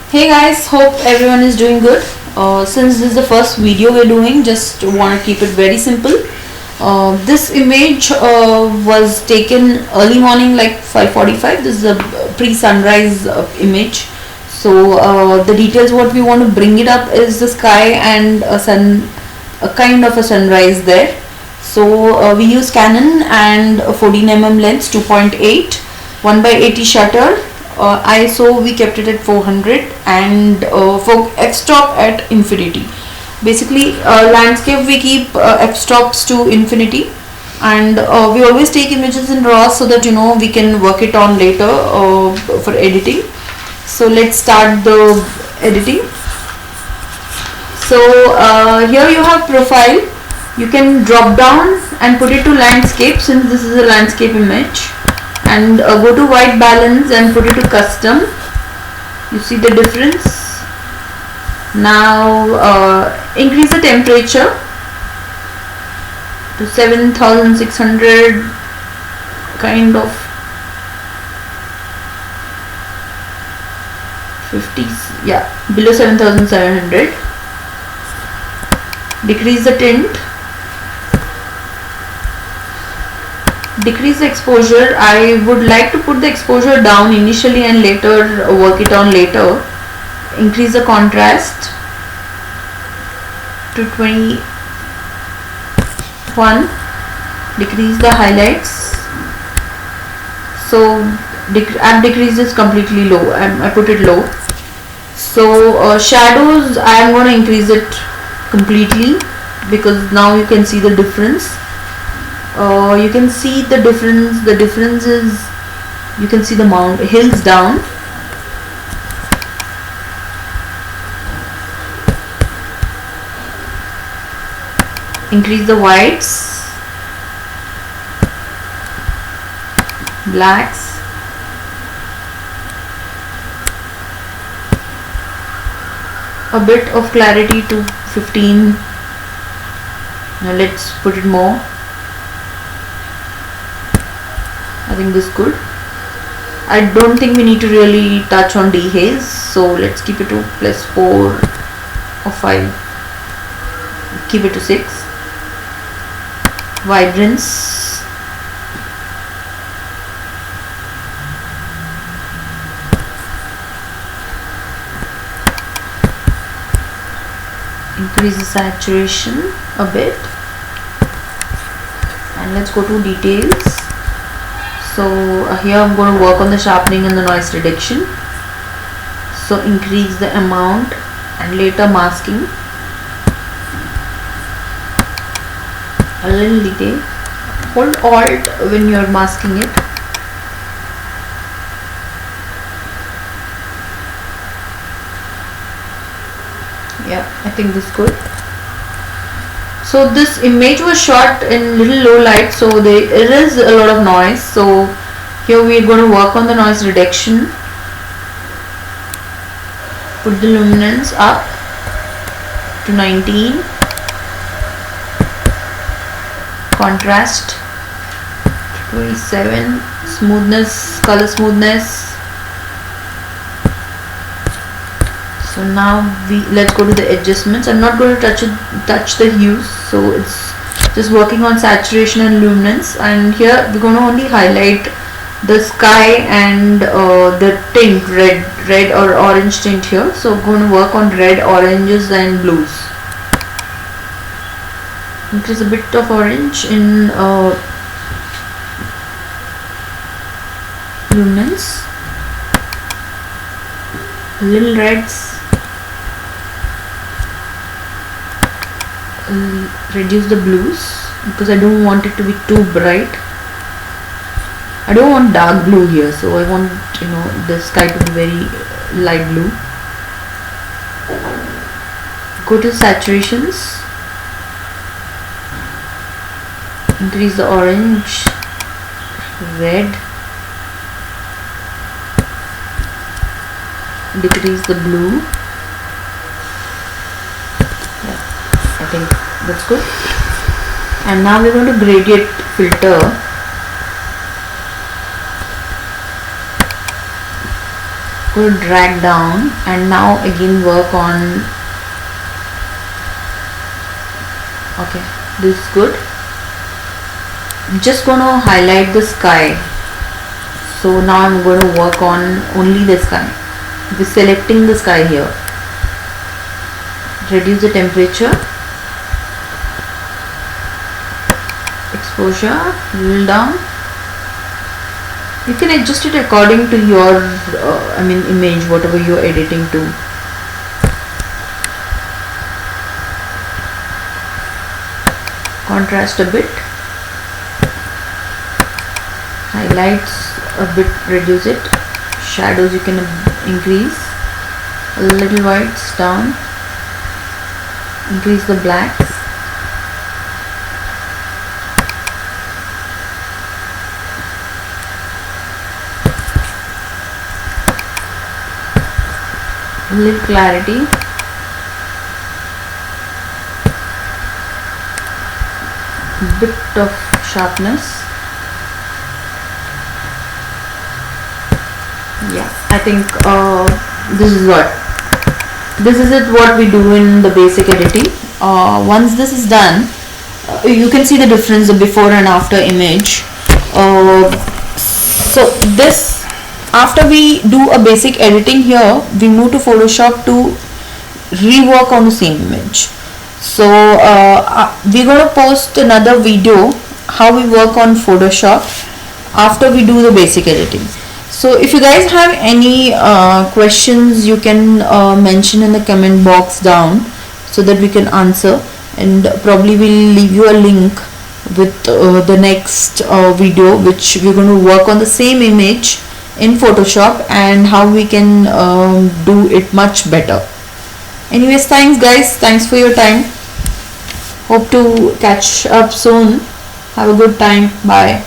Hey guys, hope everyone is doing good. Since this is the first video we're doing, just want to keep it very simple. This image was taken early morning, like 5:45. This is a pre-sunrise image. So the details what we want to bring it up is the sky and a kind of a sunrise there. So we use Canon and a 14 mm lens, 2.8, 1/80 shutter. ISO we kept it at 400 and for f-stop at infinity. Basically landscape we keep f-stops to infinity, and we always take images in RAW so that we can work it on later for editing. So let's start the editing. So here you have profile. You can drop down and put it to landscape, since this is a landscape image, and go to white balance and put it to custom. You see the difference. Now increase the temperature to 7600, kind of 50s, yeah, below 7700. Decrease the tint, decrease the exposure. I would like to put the exposure down initially and later work it on later. Increase the contrast to 21. Decrease the highlights. So app decrease is completely low. I put it low. So shadows, I am going to increase it completely, because now you can see the difference. You can see the difference. The difference is, you can see the hills down. Increase the whites, blacks, a bit of clarity to 15. Now let's put it more. I think this is good. I don't think we need to really touch on dehaze, so let's keep it to +4 or 5. Keep it to 6. Vibrance, increase the saturation a bit, and let's go to details. So here I'm going to work on the sharpening and the noise reduction. So increase the amount and later masking. A little detail. Hold Alt when you're masking it. Yeah, I think this is good. So this image was shot in little low light, so there is a lot of noise. So here we are going to work on the noise reduction. Put the luminance up to 19. Contrast 27. Smoothness, color smoothness. So now let's go to the adjustments. I'm not going to touch the hues, so it's just working on saturation and luminance. And here we're going to only highlight the sky and the tint, red or orange tint here. So we're going to work on red, oranges and blues. Increase a bit of orange in luminance, little reds, reduce the blues because I don't want it to be too bright. I don't want dark blue here, so I want the sky to be very light blue. Go to saturations. Increase the orange, red, decrease the blue. Yeah, I think that's good. And now we're going to gradient filter. going to drag down and now again work on. Okay, this is good. I'm just going to highlight the sky. So now I'm going to work on only the sky. We're selecting the sky here. Reduce the temperature, exposure, little down. You can adjust it according to your image, whatever you're editing to. Contrast a bit, highlights a bit, reduce it, shadows you can increase, a little whites down, increase the blacks, a little clarity, bit of sharpness. Yeah, I think this is what we do in the basic editing. Once this is done, you can see the difference, the before and after image. So this, after we do a basic editing here, we move to Photoshop to rework on the same image. So we're going to post another video how we work on Photoshop after we do the basic editing. So if you guys have any questions, you can mention in the comment box down so that we can answer, and probably we'll leave you a link with the next video which we're going to work on the same image in Photoshop and how we can do it much better. Anyways, thanks guys, thanks for your time. Hope to catch up soon. Have a good time. Bye.